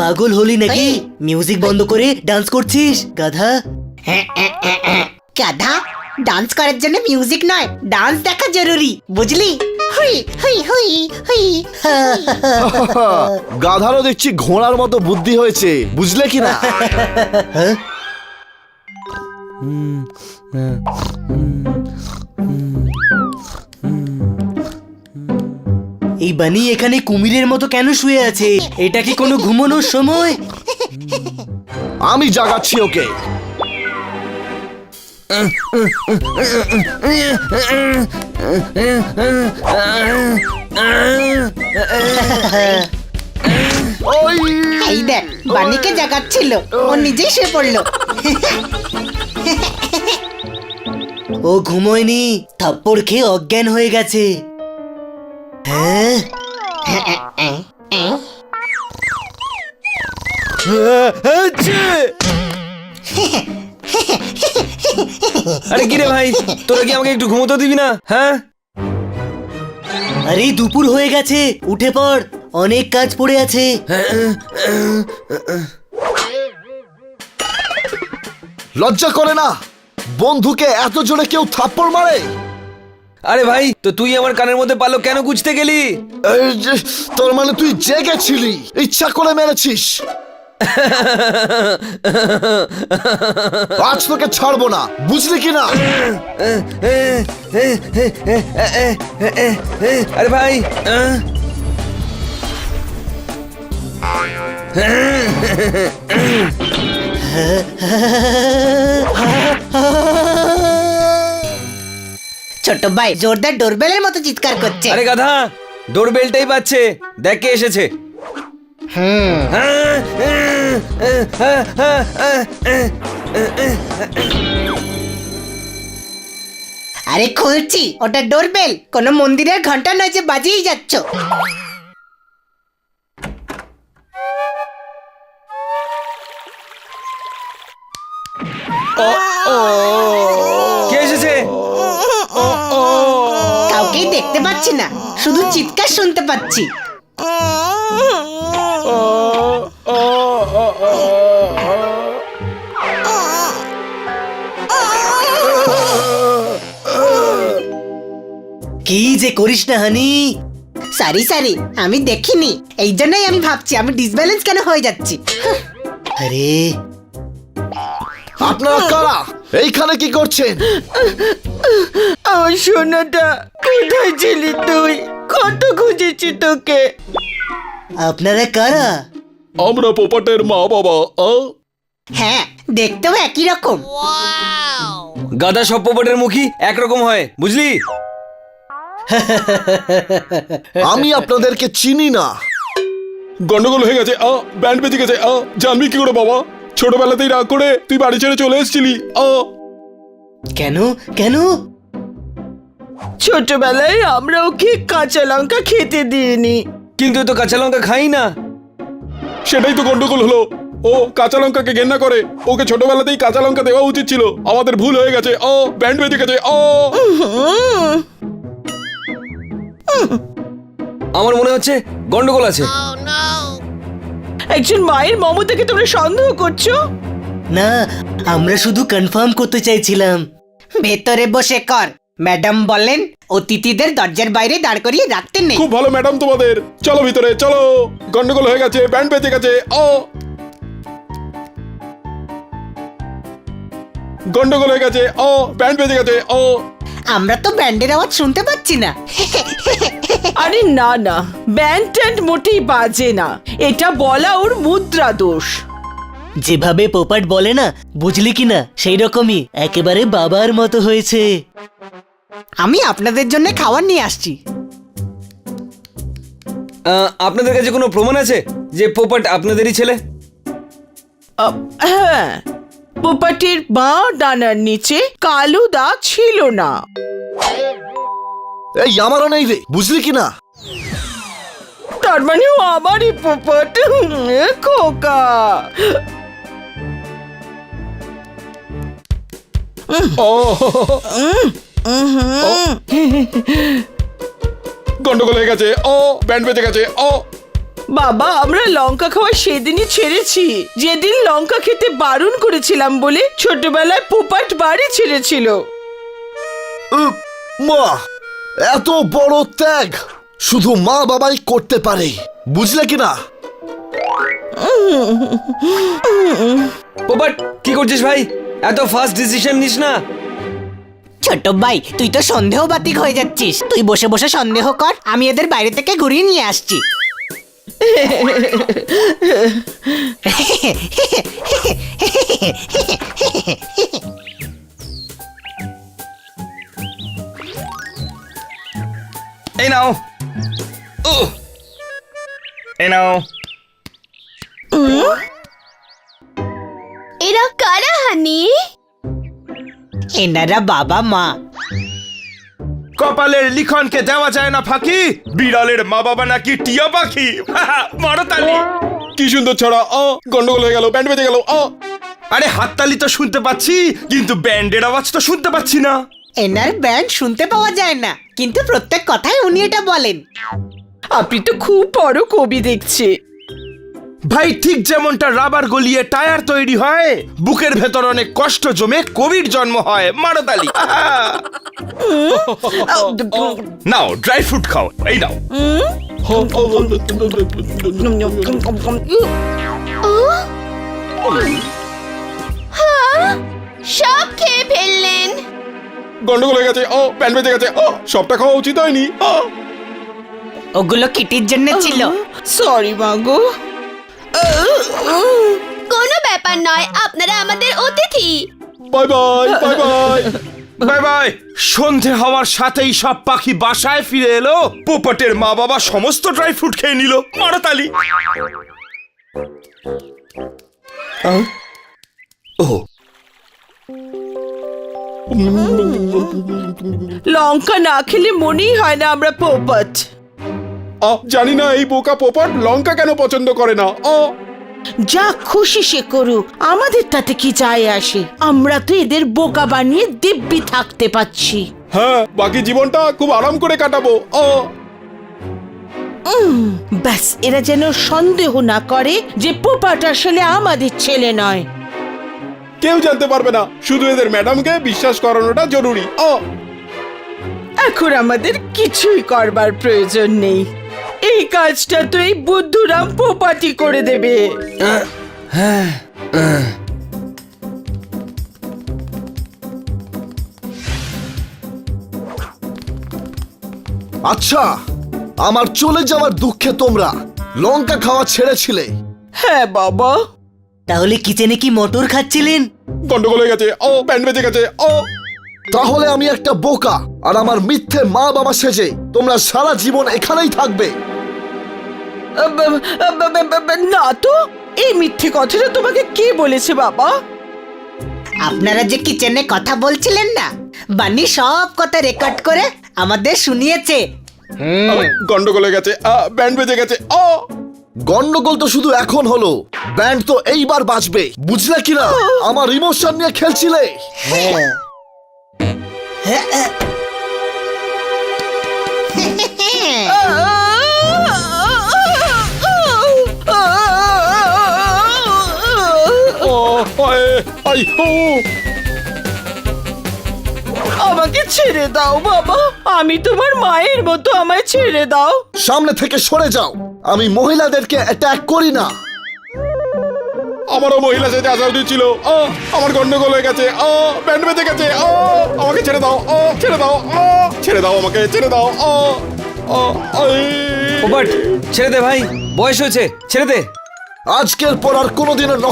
পাগল হলি নাকি? মিউজিক বন্ধ করে ডান্স করছিস গাধা? গাধা, ডান্স করার জন্য মিউজিক নয়, ডান্স দেখা জরুরি, বুঝলি? হুই হুই হুই হুই। গাধারও দেখছি ঘোড়ার মতো বুদ্ধি হয়েছে, বুঝলে কি না? এই বানি এখানে কুমিরের মতো কেন শুয়ে আছে? এটা কি কোনো ঘুমানোর সময়? আমি জাগাচ্ছি ওকে। এই দেখ, বানিকে জাগাচ্ছিল, ও নিজেই শুয়ে পড়লো। ও ঘুমোয়নি, থাপ্পড় খেয়ে অজ্ঞান হয়ে গেছে। হ্যাঁ, আরে কি রে ভাই, তোরা কি আমাকে একটু ঘুমোতে দিবি না? হ্যাঁ, আরে দুপুর হয়ে গেছে, উঠে পড়, অনেক কাজ পড়ে আছে। লজ্জা করে না? বন্ধুকে এত জোরে কেউ থাপ্পড় মারে? আরে ভাই, তো তুই আমার কানের মধ্যে পালো কেন গুছতে গেলি? এই যে, তোর মানে তুই জেগেছিলি, ইচ্ছা করে মেরেছিস। আজ তোকে ছাড়বো না, বুঝলি কি না? আরে ভাই, ছোট ভাই জোরদার ডোরবেলের মতো চিৎকার করছে। আরে গাধা, ডোরবেলটাই পাচ্ছে, দেখ কে এসেছে। আরে খুলছি, ওটা ডোরবেল, কোনো মন্দিরের ঘন্টা নয় যে বাজিয়েই যাচ্ছ। কে এসেছে? কাউকেই দেখতে পাচ্ছি না, শুধু চিৎকার শুনতে পাচ্ছি। কি যে করিস না হানি? সারি সারি, আমি দেখিনি, এই জন্যই আমি ভাবছি আমি ডিসব্যালেন্স কেন হয়ে যাচ্ছি। আরে আপনারা কারা? এইখানে কি করছেন? আমার সোনাটা, কোথায় ছিলি তুই? কত খুঁজেছি তোকে। আপনারা কারা? আমরা পোপটের মা বাবা। হ্যাঁ, দেখতেও একই রকম। গাধা, সব পোপটের মুখী একরকম হয়, বুঝলি? আমি আপনাদেরকে চিনি না। গন্ডগোল হয়ে গেছে, ব্যান্ড বেজে গেছে। জানবি কি করে বাবা? ছোটবেলাতেই রাগ করে তুই বাড়ি ছেড়ে চলে এসেছিলি। কেন কেন? ছোটবেলায় আমরা ওকে কাঁচা লঙ্কা খেতে দিইনি। কিন্তু এ তো কাঁচা লঙ্কা খাই না। সেটাই তো গন্ডগোল হলো। ও কাঁচা লঙ্কাকে ঘেন্না করে, ওকে ছোটবেলাতেই কাঁচা লঙ্কা দেওয়া উচিত ছিল। আমাদের ভুল হয়ে গেছে। ব্যান্ড বেজে গেছে। আমার মনে হচ্ছে গন্ডগোল আছে। একজন মায়ের মমতাকে তোমরা সন্দেহ করছো? না, আমরা শুধু কনফার্ম করতে চাইছিলাম। ভেতরে বসে কর, ম্যাডাম বলেন অতিথিদের দরজার বাইরে দাঁড় করিয়ে রাখতে নেই। খুব ভালো ম্যাডাম তোমাদের। চলো ভিতরে চলো, গন্ডগোল হয়ে গেছে, ব্যান্ড বেজে গেছে। গন্ডগোল হয়ে গেছে। ব্যান্ড বেজে গেছে। আমরা তো ব্যান্ডের আওয়াজ শুনতে পাচ্ছি না। আরে না না, ব্যান্ড ট্যান্ড মোটেই বাজে না, এটা বলা ওর মুদ্রা দোষ। যেভাবে পোপাট বলে না, বুঝলি কি না, সেই রকমই একেবারে বাবার মতো হয়েছে। আমি আপনাদের জন্য খাবার নিয়ে আসছি। আপনাদের কাছে কোনো প্রমাণ আছে যে পোপট আপনাদেরই ছেলে? হ্যাঁ, পোপাটের বাঁ ডানার নিচে কালো দাগ ছিল না। এই আমারও নেই রে, বুঝলি কি না? তার মানে ও আমারই পোপট। খোকা, গন্ডগোল হয়ে গেছে, ও ব্যান্ড বেজে গেছে, ও বাবা আমরা লঙ্কা খাওয়া সেদিনই ছেড়েছি, যেদিন লঙ্কা খেতে বারণ করেছিলাম বলে ছোটবেলায় পোপাট বাড়ি ছেড়েছিল। মা, এত বড় ত্যাগ শুধু মা বাবাই করতে পারে, বুঝলে কি না? পোপট কি করছিস ভাই? এত ফাস্ট ডিসিশন নিস না। ছোট ভাই তুই তো সন্দেহবাতিক হয়ে যাচ্ছিস, তুই বসে বসে সন্দেহ কর, আমি এদের বাইরে থেকে ঘুরিয়ে নিয়ে আসছি। এই নাও, এই নাও। এরা কারা হানি? এনারা বাবা মা। কপালের লিখনকে দেওয়া যায় না ফাঁকি, বিড়ালের মা বাবা নাকি টিয়া পাখি। মারো তালি। কি সুন্দর ছড়া, ও গন্ডগোল হয়ে গেল, ব্যান্ড বেজে গেল, ও আরে হাততালি তো শুনতে পাচ্ছি, কিন্তু ব্যান্ডের আওয়াজ তো শুনতে পাচ্ছি না। এনার ব্যান্ড শুনতে পাওয়া যায় না, কিন্তু প্রত্যেক কথায় উনি এটা বলেন। আপনি তো খুব বড় কবি দেখছি। ভাই ঠিক যেমনটা রাবার গলিয়ে টায়ার তৈরি হয়, বুকের ভেতর অনেক কষ্ট জমে কবির জন্ম হয়। মারো তালি। নাও ড্রাই ফ্রুট খাও, এই নাও। সব খেয়ে ফেললেন। গন্ডগোল হয়ে গেছে, ও ব্যান্ড বেজে গেছে, ও সবটা খাওয়া উচিত হয়নি। ওগুলো কিটির জন্য ছিল। সরি মাগো। কোনো ব্যাপার নয়, আপনারা আমাদের অতিথি। Bye bye, bye bye. Bye bye. সন্ধে হওয়ার সাথেই সব পাখি বাসায় ফিরে এলো, পোপটের মা বাবা সমস্ত ড্রাই ফ্রুট খেয়ে নিল। মারো তালি। ও লঙ্কা না খেলে মনেই হয় না আমরা পোপট। জানি না এই বোকা পোপট লঙ্কা কেন পছন্দ করে না। যা খুশি সে করুক, আমাদের তাতে কি যায় আসে? আমরা তো এদের বোকা বানিয়ে দিব্যি থাকতে পাচ্ছি। হ্যাঁ, বাকি জীবনটা খুব আরাম করে কাটাবো। ব্যাস এরা যেন সন্দেহ না করে যে পোপাট আসলে আমাদের ছেলে নয়। কেউ জানতে পারবে না, শুধু এদের ম্যাডামকে বিশ্বাস করানোটা জরুরি। এখন আমাদের কিছুই করবার প্রয়োজন নেই, এই কাজটা তো এই বুদ্ধুরাম পোপাটি করে দেবে। আচ্ছা, আমার চলে যাওয়ার দুঃখে তোমরা লঙ্কা খাওয়া ছেড়েছিলে। হ্যাঁ বাবা। তাহলে কিচেনে কি মটর খাচ্ছিলেন? গন্ডগোল হয়ে গেছে, ব্যান্ড বেজে গেছে। তাহলে আমি একটা বোকা, আর আমার মিথ্যে মা বাবা সেজে তোমরা সারা জীবন এখানেই থাকবে। না তো, এই মিথ্যে কথাটা তোমাকে কে বলেছে বাবা? আপনারা যে কিচেনে কথা বলছিলেন না, বানি সব কথা রেকর্ড করে আমাদের শুনিয়েছে। গন্ডগোল হয়ে গেছে, ব্যান্ড বেজে গেছে। গন্ডগোল তো শুধু এখন হলো, ব্যান্ড তো এইবার বাজবে, বুঝলে কিনা? আমার ইমোশন নিয়ে খেলছিলে। আমাকে ছেড়ে দাও বাবা, আমি তোমার মায়ের মতো, আমায় ছেড়ে দাও। সামনে থেকে সরে যাও, আমি মহিলাদেরকে অ্যাটাক করি না। আমারও মহিলা সেজে আসা উচিত ছিল। আমার গন্ডগোল হয়ে গেছে, ব্যান্ড বেজে গেছে। আমাকে ছেড়ে দাও, ছেড়ে দাও, ছেড়ে দাও, আমাকে ছেড়ে দাও। পোপট ছেড়ে দে ভাই, বয়স হয়েছে, ছেড়ে দে। আজকের পর আর কোনোদিনও